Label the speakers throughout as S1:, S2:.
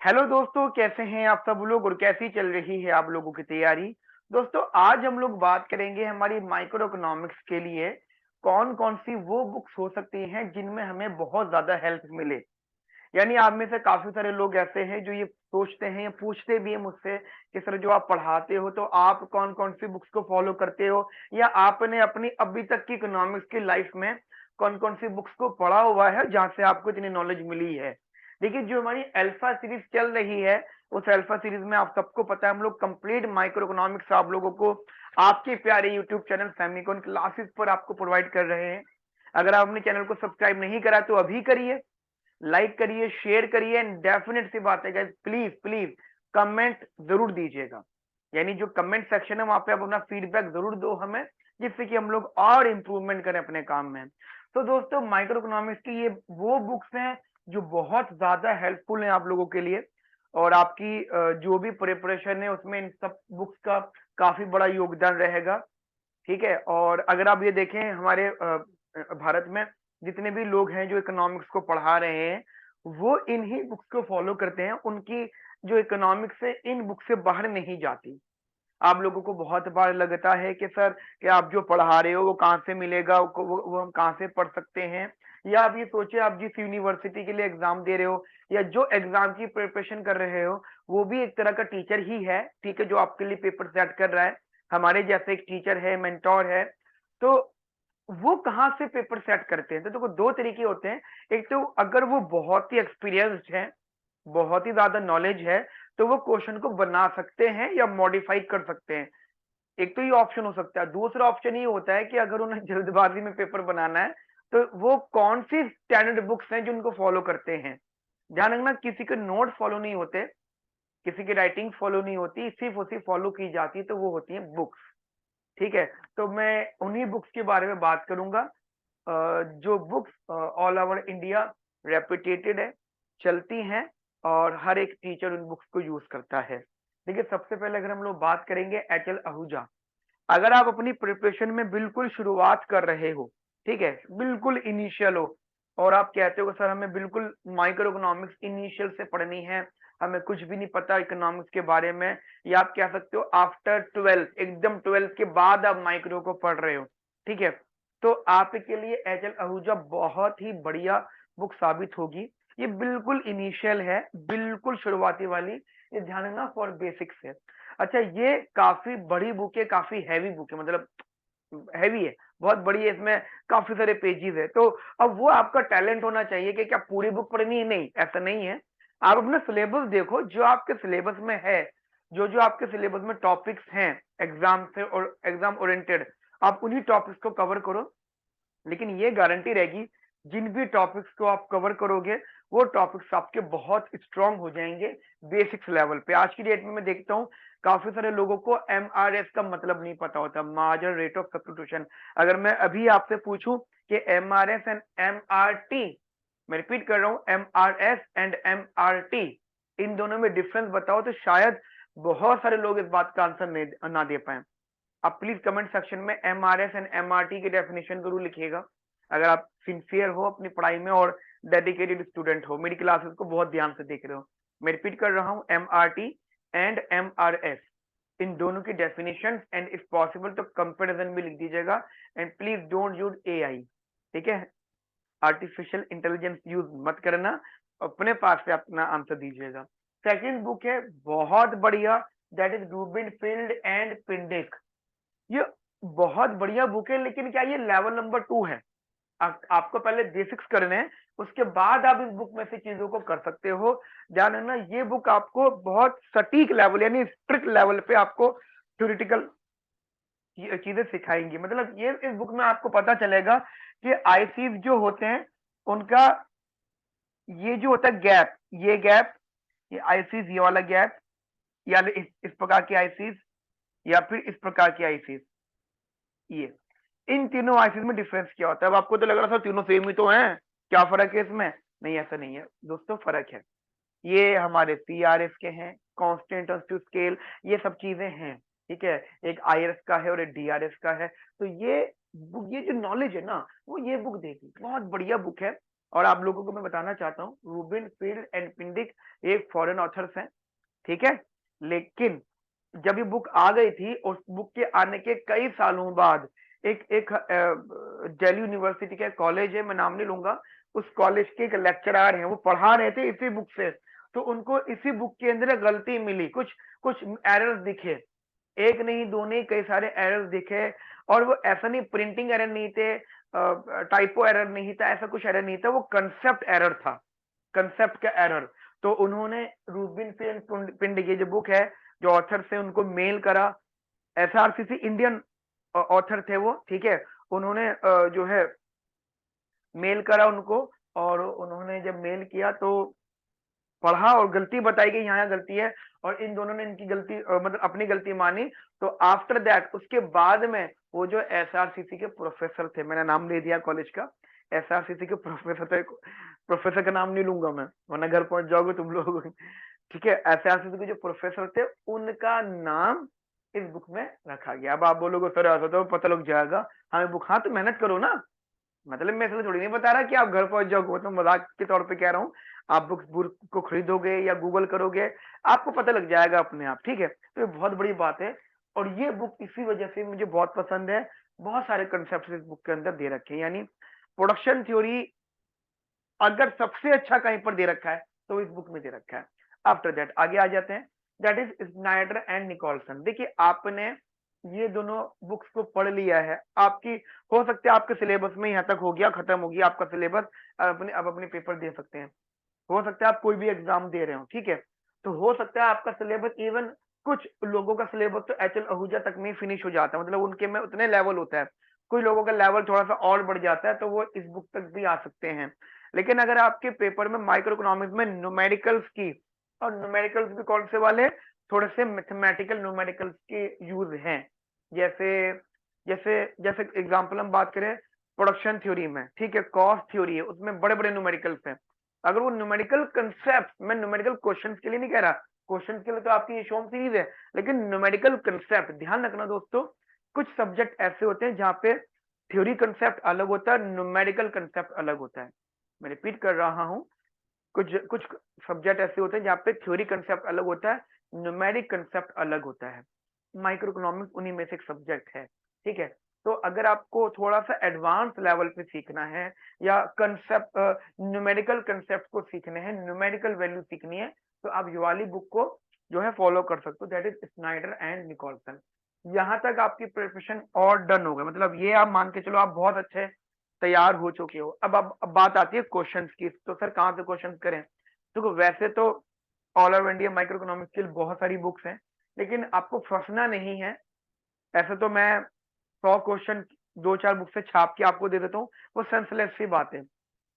S1: Hello दोस्तों, कैसे हैं आप सब लोग और कैसी चल रही है आप लोगों की तैयारी। दोस्तों, आज हम लोग बात करेंगे हमारी माइक्रो इकोनॉमिक्स के लिए कौन कौन सी वो बुक्स हो सकती हैं जिनमें हमें बहुत ज्यादा हेल्प मिले। यानी आप में से काफी सारे लोग ऐसे हैं जो ये सोचते हैं या पूछते भी हैं मुझसे कि सर, जो आप पढ़ाते हो तो आप कौन कौन सी बुक्स को फॉलो करते हो, या आपने अपनी अभी तक की इकोनॉमिक्स की लाइफ में कौन कौन सी बुक्स को पढ़ा हुआ है जहां से आपको इतनी नॉलेज मिली है। देखिए, जो हमारी अल्फा सीरीज चल रही है, उस अल्फा सीरीज में आप सबको पता है हम लोग कंप्लीट माइक्रो इकोनॉमिक्स आप लोगों को आपके प्यारे यूट्यूब चैनल फेमिकॉन क्लासेस पर आपको प्रोवाइड कर रहे हैं। अगर आप अपने चैनल को सब्सक्राइब नहीं करा तो अभी करिए, लाइक करिए, शेयर करिए एंड डेफिनेट सी बात है गाइस, प्लीज प्लीज कमेंट जरूर दीजिएगा। यानी जो कमेंट सेक्शन है वहां पे आप अपना फीडबैक जरूर दो हमें, जिससे कि हम लोग और इंप्रूवमेंट करें अपने काम में। तो दोस्तों, माइक्रो इकोनॉमिक्स की ये वो बुक्स हैं जो बहुत ज्यादा हेल्पफुल हैं आप लोगों के लिए, और आपकी जो भी प्रिपरेशन है उसमें इन सब बुक्स का काफी बड़ा योगदान रहेगा। ठीक है, और अगर आप ये देखें हमारे भारत में जितने भी लोग हैं जो इकोनॉमिक्स को पढ़ा रहे हैं, वो इन्हीं बुक्स को फॉलो करते हैं। उनकी जो इकोनॉमिक्स है इन बुक से बाहर नहीं जाती। आप लोगों को बहुत बार लगता है कि सर, कि आप जो पढ़ा रहे हो वो कहाँ से मिलेगा, वो हम कहाँ से पढ़ सकते हैं। या आप ये सोचिए, आप जिस यूनिवर्सिटी के लिए एग्जाम दे रहे हो या जो एग्जाम की प्रिपरेशन कर रहे हो, वो भी एक तरह का टीचर ही है, ठीक है, जो आपके लिए पेपर सेट कर रहा है। हमारे जैसे एक टीचर है, मेंटोर है। तो वो कहाँ से पेपर सेट करते हैं? तो देखो, दो तरीके होते हैं। एक तो अगर वो बहुत ही एक्सपीरियंस्ड है, बहुत ही ज्यादा नॉलेज है, तो वो क्वेश्चन को बना सकते हैं या मॉडिफाई कर सकते हैं। एक तो ये ऑप्शन हो सकता है। दूसरा ऑप्शन ये होता है कि अगर उन्हें जल्दबाजी में पेपर बनाना है, तो वो कौन सी स्टैंडर्ड बुक्स हैं जो उनको फॉलो करते हैं। ध्यान रखना, किसी के नोट फॉलो नहीं होते, किसी की राइटिंग फॉलो नहीं होती, सिर्फ उसी फॉलो की जाती है, तो वो होती है बुक्स। ठीक है, तो मैं उन्हीं बुक्स के बारे में बात करूंगा, जो books all over India reputed है, चलती हैं, और हर एक टीचर उन बुक्स को यूज करता है। देखिए, सबसे पहले अगर हम लोग बात करेंगे एचएल आहूजा। अगर आप अपनी प्रिपरेशन में बिल्कुल शुरुआत कर रहे हो, ठीक है, बिल्कुल इनिशियल हो, और आप कहते हो सर हमें बिल्कुल माइक्रो इकोनॉमिक्स इनिशियल से पढ़नी है, हमें कुछ भी नहीं पता इकोनॉमिक्स के बारे में, या आप कह सकते हो आफ्टर ट्वेल्थ, एकदम ट्वेल्थ के बाद आप माइक्रो को पढ़ रहे हो, ठीक है, तो आपके लिए एचएल आहूजा बहुत ही बढ़िया बुक साबित होगी। ये बिल्कुल इनिशियल है, बिल्कुल शुरुआती वाली। ये ध्यान रखना, फॉर बेसिक्स है। अच्छा, ये काफी बड़ी बुक है, काफी हैवी बुक है, मतलब हैवी है, बहुत बड़ी है, इसमें काफी सारे पेजेस है। तो अब वो आपका टैलेंट होना चाहिए कि क्या पूरी बुक पढ़नी है, नहीं, ऐसा नहीं है। आप अपना सिलेबस देखो, जो आपके सिलेबस में है, जो जो आपके सिलेबस में टॉपिक्स हैं एग्जाम से और एग्जाम ओरिएंटेड, आप उन्हीं टॉपिक्स को कवर करो। लेकिन ये गारंटी रहेगी, जिन भी टॉपिक्स को आप कवर करोगे, वो टॉपिक्स आपके बहुत स्ट्रांग हो जाएंगे बेसिक्स लेवल पे। आज की डेट में मैं देखता हूँ काफी सारे लोगों को एमआरएस का मतलब नहीं पता होता, मार्जिनल रेट ऑफ सब्स्टिट्यूशन। अगर मैं अभी आपसे पूछूं कि एमआरएस एंड एमआरटी, मैं रिपीट कर रहा हूँ, एमआरएस एंड एमआरटी, इन दोनों में डिफरेंस बताओ, तो शायद बहुत सारे लोग इस बात का आंसर ना दे पाए। आप प्लीज कमेंट सेक्शन में एमआरएस एंड एमआरटी की डेफिनेशन जरूर लिखिएगा, अगर आप सिंसियर हो अपनी पढ़ाई में और डेडिकेटेड स्टूडेंट हो, मेरी क्लासेस को बहुत ध्यान से देख रहे हो। मैं रिपीट कर रहा हूँ, एमआरटी एंड एमआरएस, इन दोनों की डेफिनेशन, एंड इफ पॉसिबल तो कंपेरिजन भी लिख दीजिएगा। And please don't use AI, ठीक है, आर्टिफिशियल इंटेलिजेंस यूज मत करना, अपने पास से अपना आंसर दीजिएगा। सेकंड बुक है बहुत बढ़िया, that is Rubinfeld and Pindyck. ये बहुत बढ़िया बुक है, लेकिन क्या ये लेवल नंबर 2 है? आपको पहले बेसिक्स करने हैं, उसके बाद आप इस बुक में से चीजों को कर सकते हो। ध्यान रखना, ये बुक आपको बहुत सटीक लेवल यानी स्ट्रिक्ट लेवल पे आपको थ्योरेटिकल चीजें सिखाएंगी। मतलब ये इस बुक में आपको पता चलेगा कि आईसीज जो होते हैं उनका ये जो होता है गैप, ये गैप, ये आईसीज, ये वाला गैप, या इस प्रकार की आईसीज, या फिर इस प्रकार की आईसीज, ये इन तीनों आईसीज में डिफरेंस क्या होता है। अब आपको तो लग रहा था तीनों सेम ही तो हैं, क्या फर्क है इसमें? नहीं, ऐसा नहीं है दोस्तों, फर्क है। ये हमारे सीआरएस के हैं, कांस्टेंट ऑफ स्केल, ये सब चीजें हैं, ठीक है। एक आईआरएस का है और एक डीआरएस का है। तो ये बुक, ये जो नॉलेज है ना, वो ये बुक देगी, बहुत बढ़िया बुक है। और आप लोगों को मैं बताना चाहता हूँ, रूबिन फील्ड एंड पिंडिक एक फॉरेन ऑथर्स हैं, ठीक है। लेकिन जब ये बुक आ गई थी, उस बुक के आने के कई सालों बाद एक एक दिल्ली यूनिवर्सिटी का कॉलेज है, मैं नाम नहीं लूंगा, उस कॉलेज के एक लेक्चरर हैं, वो पढ़ा रहे थे इसी बुक से, तो उनको इसी बुक के अंदर गलती मिली, कुछ कुछ एरर्स दिखे, एक नहीं दो नहीं कई सारे एरर्स दिखे। और वो ऐसा नहीं, प्रिंटिंग एरर नहीं थे, टाइपो एरर नहीं था, ऐसा कुछ एरर नहीं था, वो कंसेप्ट एरर था, कंसेप्ट का एरर। तो उन्होंने रूबिन पिंड की जो बुक है, जो ऑथर से उनको मेल करा, एसआरसीसी इंडियन ऑथर थे वो, ठीक है। उन्होंने जो है मेल करा उनको, और उन्होंने जब मेल किया तो पढ़ा और गलती बताई गई, यहाँ गलती है, और इन दोनों ने इनकी गलती मतलब अपनी गलती मानी। तो आफ्टर दैट, उसके बाद में वो जो एसआरसीसी के प्रोफेसर थे, मैंने नाम ले दिया कॉलेज का, एसआरसीसी के प्रोफेसर थे, प्रोफेसर का नाम नहीं लूंगा मैं वरना घर पहुंच जाओगे तुम लोग, ठीक है। एसआरसीसी के जो प्रोफेसर थे, उनका नाम इस बुक में रखा गया। अब आप बोलोगे सर ऐसा तो पता लग जाएगा हमें बुक, हाँ तो मेहनत करो ना, मतलब मैं इसलिए थोड़ी नहीं बता रहा कि आप घर पहुंच जाओगे, तो मजाक के तौर पे कह रहा हूँ। आप बुक को खरीदोगे या गूगल करोगे, आपको पता लग जाएगा अपने आप, ठीक है। तो ये बहुत बड़ी बात है, और ये बुक इसी वजह से मुझे बहुत पसंद है। बहुत सारे कंसेप्ट इस बुक के अंदर दे रखे हैं, यानी प्रोडक्शन थ्योरी अगर सबसे अच्छा कहीं पर दे रखा है तो इस बुक में दे रखा है। आफ्टर दैट आगे आ जाते हैं, that is Snyder and Nicholson. देखिए आपने ये दोनों बुक्स को पढ़ लिया है, आपकी हो सकता है आपके सिलेबस में यहाँ तक हो गया, खत्म हो गया आपका सिलेबस, अब अपने पेपर दे सकते हैं। हो सकता है आप कोई भी एग्जाम दे रहे हो, ठीक है। तो हो सकता है आपका सिलेबस, इवन कुछ लोगों का सिलेबस तो एचएल आहूजा तक में फिनिश हो जाता है, मतलब उनके में उतने लेवल होता है। कुछ लोगों का लेवल थोड़ा सा और बढ़ जाता है, तो वो इस बुक तक भी आ सकते हैं। लेकिन अगर आपके पेपर में माइक्रो इकोनॉमिक्स में न्यूमेरिकल्स की, और न्यूमेरिकल्स भी कौन से वाले, थोड़े से मैथमेटिकल न्यूमेरिकल्स के यूज हैं, जैसे जैसे जैसे एग्जांपल हम बात करें प्रोडक्शन थ्योरी में, ठीक है, कॉस्ट थ्योरी है, उसमें बड़े बड़े न्यूमेरिकल्स हैं। अगर वो न्यूमेरिकल कंसेप्ट, मैं न्यूमेरिकल क्वेश्चंस के लिए नहीं कह रहा, क्वेश्चंस के लिए तो आपकी ये शॉर्म सीरीज है, लेकिन न्यूमेरिकल कंसेप्ट ध्यान रखना दोस्तों, कुछ सब्जेक्ट ऐसे होते हैं जहाँ पे थ्योरी कंसेप्ट अलग होता है, न्यूमेरिकल कंसेप्ट अलग होता है। मैं रिपीट कर रहा हूँ, कुछ कुछ सब्जेक्ट ऐसे होते हैं जहाँ पे थ्योरी कंसेप्ट अलग होता है, न्यूमेरिक कंसेप्ट अलग होता है। माइक्रो इकोनॉमिक्स उन्हीं में से एक सब्जेक्ट है, ठीक है। तो अगर आपको थोड़ा सा एडवांस लेवल पे सीखना है, या कंसेप्ट न्यूमेरिकल कंसेप्ट को सीखने हैं, न्यूमेरिकल वैल्यू सीखनी है, तो आप ये वाली बुक को जो है फॉलो कर सकते हो, that is Snyder and Nicholson. यहाँ तक आपकी प्रिपरेशन और डन हो गई, मतलब ये आप मान के चलो आप बहुत अच्छे तैयार हो चुके हो। अब बात आती है क्वेश्चंस की, तो सर कहाँ से क्वेश्चन करें। तो वैसे तो all over India micro economics के लिए बहुत सारी बुक्स हैं, लेकिन आपको फंसना नहीं है। ऐसे तो मैं 100 क्वेश्चन दो चार बुक से छाप के आपको दे देता हूँ, वो सेंसलेस सी बात है,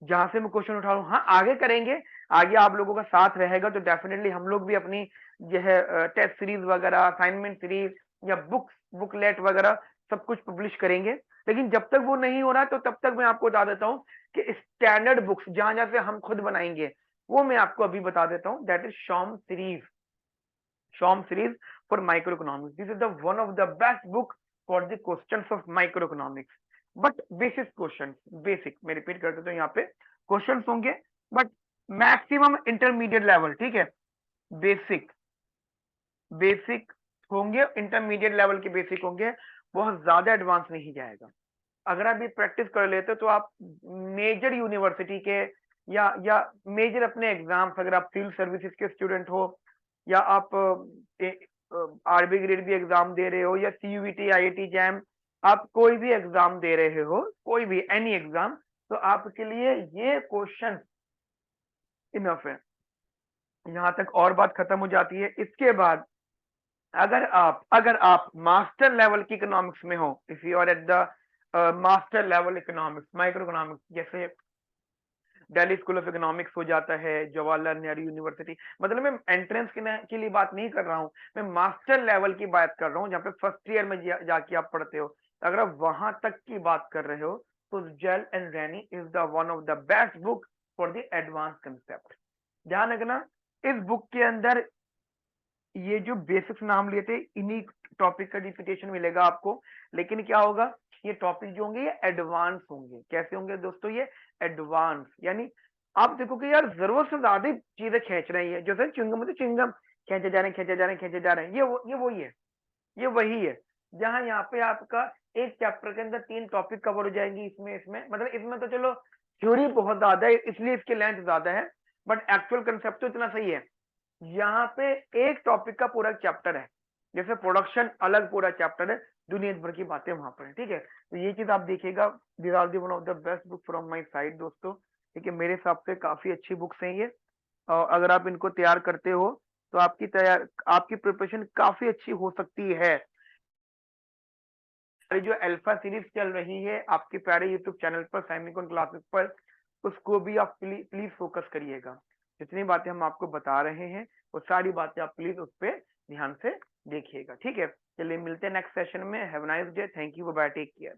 S1: जहां से मैं क्वेश्चन उठा रहा हूँ। हाँ आगे करेंगे, आगे आप लोगों का साथ रहेगा तो डेफिनेटली हम लोग भी अपनी जो है टेस्ट सीरीज वगैरह, असाइनमेंट सीरीज या बुकलेट वगैरह सब कुछ पब्लिश करेंगे। लेकिन जब तक वो नहीं हो रहा, तो तब तक मैं आपको बता देता हूँ कि स्टैंडर्ड बुक्स जहां जहां से हम खुद बनाएंगे, वो मैं आपको अभी बता देता हूँ, that is शॉम series. Shom series for microeconomics. This is the one of the best book for the questions of microeconomics. But basic questions, basic मैं रिपीट कर देता हूँ, यहाँ पे क्वेश्चंस होंगे बट मैक्सिमम इंटरमीडिएट लेवल, ठीक है। बेसिक बेसिक होंगे, इंटरमीडिएट लेवल के बेसिक होंगे, बहुत ज्यादा एडवांस नहीं जाएगा। अगर आप ये प्रैक्टिस कर लेते हो तो आप मेजर यूनिवर्सिटी के या मेजर अपने एग्जाम्स, अगर आप सिविल सर्विसेज के स्टूडेंट हो, या आप आरबी ग्रेड भी एग्जाम दे रहे हो, या सीयूईटी आईआईटी जैम, आप कोई भी एग्जाम दे रहे हो, कोई भी एनी एग्जाम, तो आपके लिए ये क्वेश्चन इनफ है। यहाँ तक और बात खत्म हो जाती है। इसके बाद अगर आप मास्टर लेवल की इकोनॉमिक्स में हो, if you are at the master level economics, micro economics, जैसे दिल्ली स्कूल ऑफ इकोनॉमिक्स हो जाता है, जवाहरलाल नेहरू यूनिवर्सिटी, मतलब मैं एंट्रेंस के लिए बात नहीं कर रहा हूँ, मैं मास्टर लेवल की बात कर रहा हूँ, जहाँ पे फर्स्ट ईयर में जाके आप पढ़ते हो। अगर आप वहां तक की बात कर रहे हो, तो Jehle and Reny is the one of the best book for the advance concept. ध्यान रखना, इस बुक के अंदर ये जो बेसिक्स नाम लिए थे, इन्हीं टॉपिक का रिपीटेशन मिलेगा आपको। लेकिन क्या होगा, ये टॉपिक जो होंगे ये एडवांस होंगे। कैसे होंगे दोस्तों? ये एडवांस, यानी आप देखो कि यार जरूरत से ज्यादा ही चीजें खींच रही है, जैसे च्युइंगम तो च्युइंगम खींचे जा रहे हैं, खींचे जा रहे हैं, खींचे जा रहे हैं, ये वही है, ये वही है। जहां यहाँ पे आपका एक चैप्टर के अंदर 3 टॉपिक कवर हो जाएंगी, इसमें इसमें मतलब इसमें तो चलो थ्योरी बहुत ज्यादा है इसलिए इसकी लेंथ ज्यादा है, बट एक्चुअल कंसेप्ट तो इतना सही है। यहाँ पे एक टॉपिक का पूरा चैप्टर है, जैसे प्रोडक्शन अलग पूरा चैप्टर है, दुनिया भर की बातें वहां पर है, ठीक है। तो ये चीज आप देखिएगा, this are the one of the best book from my side दोस्तों, ठीक है। मेरे हिसाब से काफी अच्छी बुक्स हैं ये, और अगर आप इनको तैयार करते हो तो आपकी प्रिपरेशन काफी अच्छी हो सकती है। हमारी जो अल्फा सीरीज चल रही है आपके प्यारे यूट्यूब चैनल पर सेमिकॉन क्लासेस पर, उसको भी आप प्लीज प्लीज फोकस करिएगा। जितनी बातें हम आपको बता रहे हैं वो सारी बातें आप प्लीज उस पर ध्यान से देखिएगा, ठीक है। चलिए मिलते हैं नेक्स्ट सेशन में। Have nice day, thank you, bye, take care.